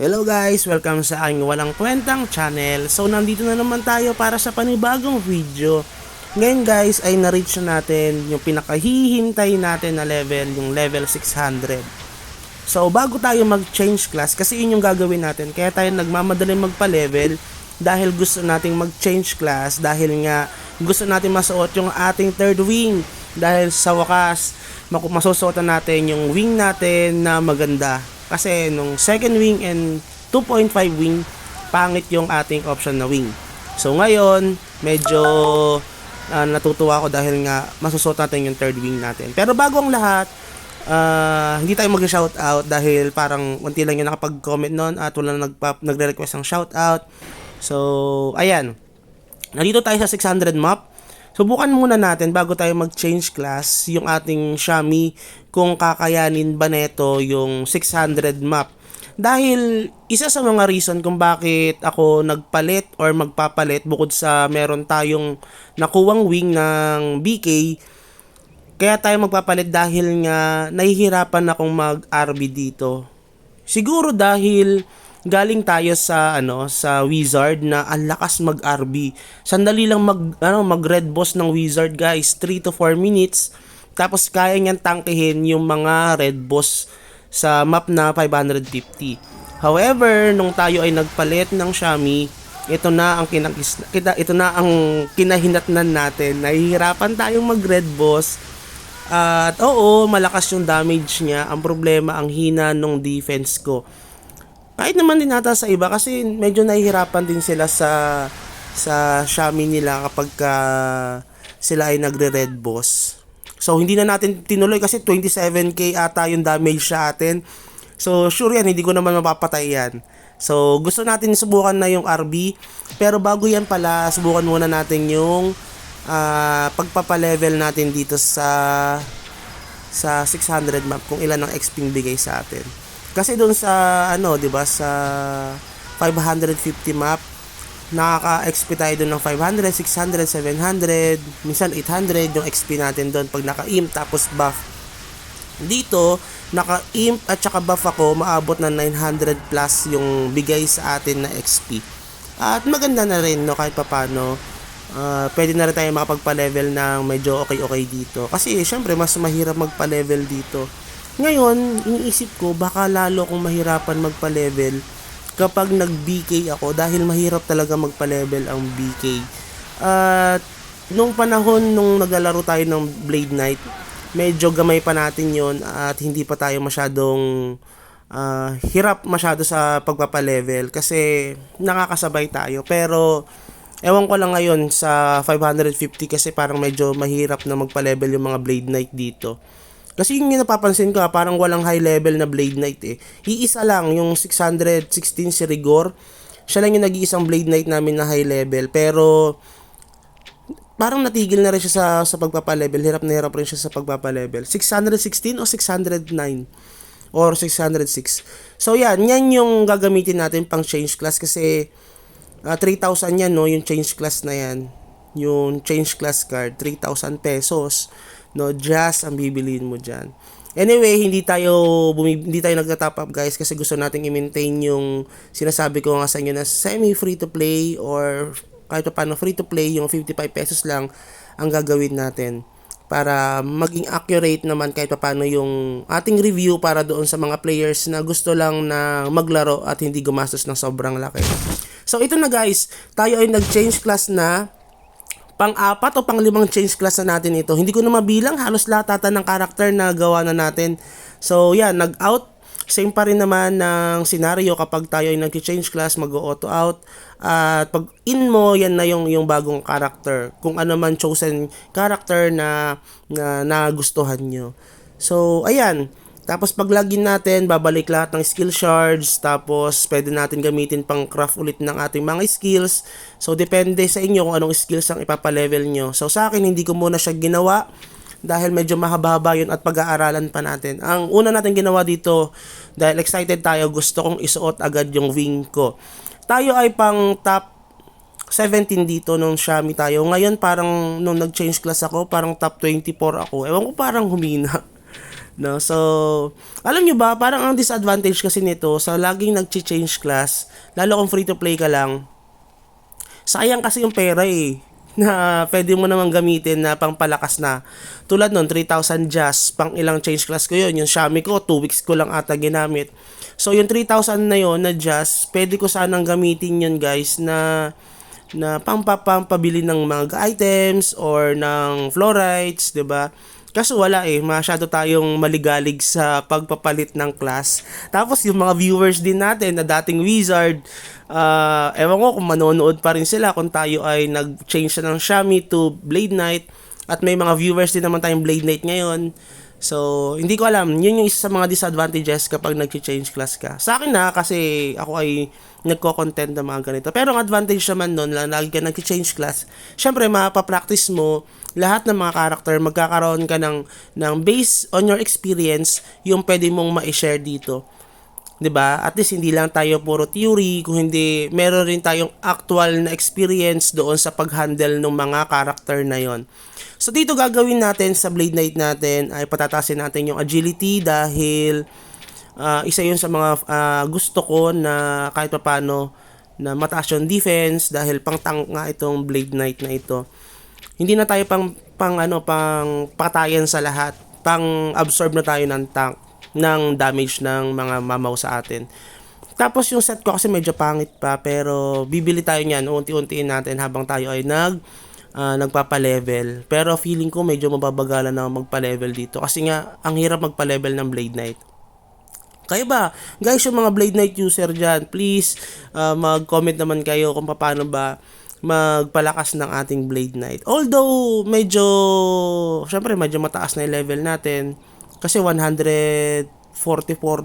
Hello guys! Welcome sa aking walang kwentang channel. So nandito na naman tayo para sa panibagong video. Ngayon guys ay na-reach na natin yung pinakahihintay natin na level, yung level 600. So bago tayo mag-change class, kasi yun yung gagawin natin, kaya tayo nagmamadali magpa-level dahil gusto nating mag-change class, dahil nga gusto natin masuot yung ating third wing, dahil sa wakas masusuotan natin yung wing natin na maganda. Kasi nung second wing and 2.5 wing, pangit yung ating option na wing. So ngayon, medyo natutuwa ako dahil nga masusot natin yung third wing natin. Pero bago ang lahat, hindi tayo mag-shoutout dahil parang unti lang yung nakapag-comment nun at wala nagre-request ng shoutout. So, ayan. Nandito tayo sa 600 map. Subukan muna natin bago tayo mag-change class yung ating Xiaomi kung kakayanin ba neto yung 600 map. Dahil isa sa mga reason kung bakit ako nagpalit or magpapalit bukod sa meron tayong nakuwang wing ng BK, kaya tayo magpapalit dahil nga nahihirapan akong mag-RB dito. Siguro dahil galing tayo sa sa Wizard na ang lakas mag-RB. Sandali lang mag red boss ng Wizard guys, 3 to 4 minutes. Tapos kaya niyan tangkihin yung mga red boss sa map na 550. However, nung tayo ay nagpalit ng Xiaomi, ito na ang kinahinatnan natin. Nahihirapan tayong mag red boss. At oo, malakas yung damage niya. Ang problema, ang hina ng defense ko. Kahit naman din nata sa iba kasi medyo nahihirapan din sila sa Xiaomi nila kapag sila ay nagre-red boss. So hindi na natin tinuloy kasi 27k ata yung damage sa atin. So sure yan, hindi ko naman mapapatay yan. So gusto natin subukan na yung RB. Pero bago yan pala, subukan muna natin yung pagpapalevel natin dito sa 600 map kung ilan ang XP bigay sa atin. Kasi doon sa 'di ba sa 550 map, nakaka-XP tayo doon ng 500, 600, 700, minsan 800 yung XP natin doon pag naka-imp tapos buff. Dito, naka-imp at saka buff ako, maabot ng 900 plus yung bigay sa atin na XP. At maganda na rin kahit papaano. Pwede na rin tayo makapagpa-level ng medyo okay dito. Kasi syempre mas mahirap magpa-level dito. Ngayon, iniisip ko baka lalo akong mahirapan magpa-level kapag nag-BK ako dahil mahirap talaga magpa-level ang BK. At nung panahon nung naglalaro tayo ng Blade Knight, medyo gamay pa natin yon at hindi pa tayo masyadong hirap masyado sa pagpapa-level kasi nakakasabay tayo. Pero ewan ko lang ngayon sa 550 kasi parang medyo mahirap na magpa-level yung mga Blade Knight dito. Kasi yung napapansin ko parang walang high level na Blade Knight eh. Iisa lang, yung 616 si Rigor. Siya lang yung nag-iisang Blade Knight namin na high level. Pero parang natigil na rin siya sa pagpapalevel. Hirap na hirap rin siya sa pagpapalevel. 616 o 609 or 606. So yan yung gagamitin natin pang change class kasi 3,000 yan yung change class na yan. Yung change class card, 3,000 pesos. Just ang bibiliin mo dyan. Anyway, hindi tayo nagta-top up guys kasi gusto nating i-maintain yung sinasabi ko nga sa inyo na semi free to play or kahit paano free to play, yung 55 pesos lang ang gagawin natin para maging accurate naman kahit paano yung ating review para doon sa mga players na gusto lang na maglaro at hindi gumastos ng sobrang laki. So ito na guys, tayo ay nag-change class na. Pang-apat o pang-limang change class na natin ito. Hindi ko na mabilang, halos lahat ata ng karakter na gawa na natin. So yan, nag-out. Same pa rin naman ng scenario kapag tayo ay nag-change class, mag-auto out. At pag in mo, yan na yung bagong karakter. Kung ano man chosen character na nagustuhan nyo. So ayan. Tapos pag login natin, babalik lahat ng skill shards. Tapos pwede natin gamitin pang craft ulit ng ating mga skills. So depende sa inyo kung anong skills ang ipapalevel nyo. So sa akin, hindi ko muna siya ginawa dahil medyo mahaba yun at pag-aaralan pa natin. Ang una natin ginawa dito, dahil excited tayo, gusto kong isuot agad yung wing ko. Tayo ay pang top 17 dito nung Xiaomi tayo. Ngayon parang nung nag-change class ako, parang top 24 ako. Ewan ko, parang humina. No, so alam nyo ba, parang ang disadvantage kasi nito sa laging nag-change class, lalo kung free to play ka lang, sayang kasi yung pera eh na pwede mo namang gamitin na pangpalakas na. Tulad nun, 3,000 jazz, pang ilang change class ko yun. Yung Xiaomi ko, 2 weeks ko lang ata ginamit. So, yung 3,000 na yon na jazz, pwede ko sanang gamitin yun guys na pampabili ng mga items or ng fluorides, 'di ba? Kaso wala eh, masyado tayong maligalig sa pagpapalit ng class. Tapos yung mga viewers din natin na dating wizard, ewan ko kung manonood pa rin sila kung tayo ay nag-change na ng Xiaomi to Blade Knight. At may mga viewers din naman tayong Blade Knight ngayon. So, hindi ko alam. Yun yung isa sa mga disadvantages kapag nag-change class ka. Sa akin na, kasi ako ay nagko-content ng mga ganito. Pero ang advantage naman nun, lagi ka nag-change class, syempre, mapapractice mo lahat ng mga character, magkakaroon ka ng based on your experience, yung pwede mong ma-share dito. 'Di ba? At least hindi lang tayo puro theory, kung hindi meron rin tayong actual na experience doon sa pag-handle ng mga character na 'yon. So dito gagawin natin sa Blade Knight natin ay patatasin natin yung agility dahil isa 'yun sa mga gusto ko na kahit paano na mataas yung defense dahil pang tank nga itong Blade Knight na ito. Hindi na tayo pang patayan sa lahat. Pang absorb na tayo ng tank ng damage ng mga mamaw sa atin. Tapos yung set ko kasi medyo pangit pa pero bibili tayo niyan, unti-untiin natin habang tayo ay nagpapa-level. Pero feeling ko medyo mababagalan na magpa-level dito kasi nga ang hirap magpa-level ng Blade Knight. Kayo ba? Guys, yung mga Blade Knight user dyan, please mag-comment naman kayo kung paano ba magpalakas ng ating Blade Knight. Although, syempre medyo mataas na yung level natin. Kasi 144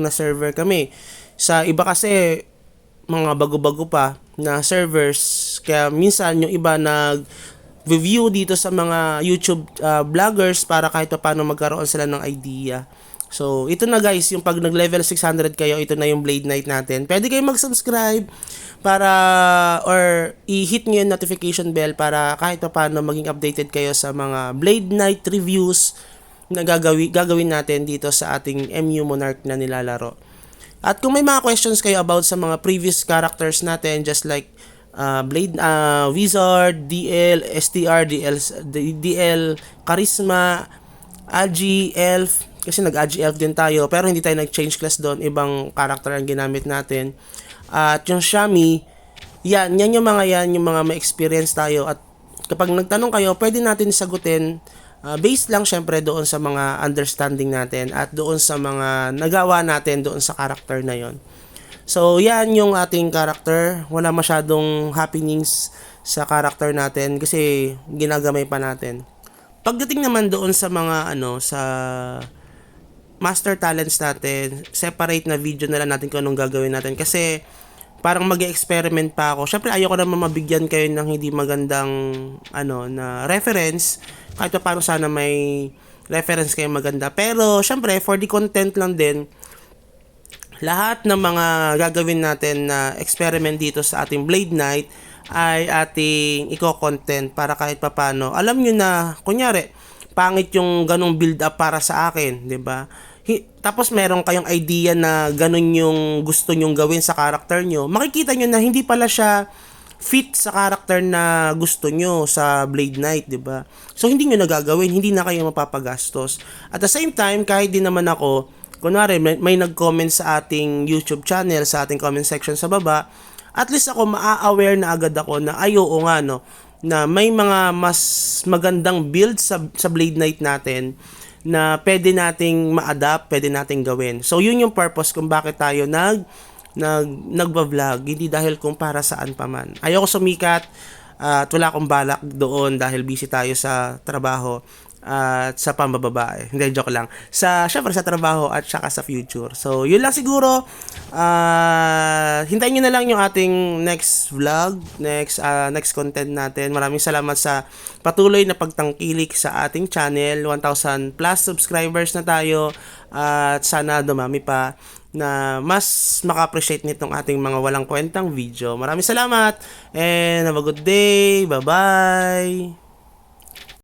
na server kami. Sa iba kasi, mga bago-bago pa na servers. Kaya minsan yung iba nag-review dito sa mga YouTube vloggers para kahit pa paano magkaroon sila ng idea. So, ito na guys, yung pag nag-level 600 kayo, ito na yung Blade Knight natin. Pwede kayong mag-subscribe para, or i-hit nyo yung notification bell para kahit pa paano maging updated kayo sa mga Blade Knight reviews na gagawin natin dito sa ating MU Monarch na nilalaro. At kung may mga questions kayo about sa mga previous characters natin, just like Blade, Wizard, DL, STR, DL, Charisma, Agi, Elf, kasi nag-Agi Elf din tayo, pero hindi tayo nag-change class doon, ibang character ang ginamit natin. At yung Xiaomi, yan yung mga may experience tayo. At kapag nagtanong kayo, pwede natin sagutin based lang syempre doon sa mga understanding natin at doon sa mga nagawa natin doon sa character na yon. So, yan yung ating character. Wala masyadong happenings sa character natin kasi ginagamay pa natin. Pagdating naman doon sa mga sa master talents natin, separate na video na lang natin kung anong gagawin natin kasi parang mag-experiment pa ako. Syempre ayoko naman mabigyan kayo ng hindi magandang na reference. Kahit pa paano sana may reference kayo maganda. Pero syempre for the content lang din, lahat ng mga gagawin natin na experiment dito sa ating Blade Knight ay ating i-content para kahit pa paano. Alam nyo na, kunyari, pangit yung ganong build up para sa akin, 'di ba? Tapos meron kayong idea na ganon yung gusto nyong gawin sa character nyo. Makikita nyo na hindi pala siya fit sa character na gusto nyo sa Blade Knight, 'di ba? So hindi nyo nagagawin, hindi na kayo mapapagastos. At the same time, kahit din naman ako, kunwari may nag-comment sa ating YouTube channel, sa ating comment section sa baba, at least ako maa-aware na agad ako na oo nga na may mga mas magandang build sa Blade Knight natin na pwede nating ma-adapt, pwede nating gawin. So yun yung purpose kung bakit tayo nagba-vlog, hindi dahil kung para saan pa man. Ayoko sumikat at wala akong balak doon dahil busy tayo sa trabaho at sa pambababae. Hindi, joke lang. Syempre sa trabaho at saka sa future. So, yun lang siguro. Hintayin nyo na lang yung ating next vlog, next content natin. Maraming salamat sa patuloy na pagtangkilik sa ating channel. 1,000 plus subscribers na tayo. At sana dumami pa na mas maka-appreciate nitong ating mga walang kwentang video. Maraming salamat and have a good day. Bye-bye!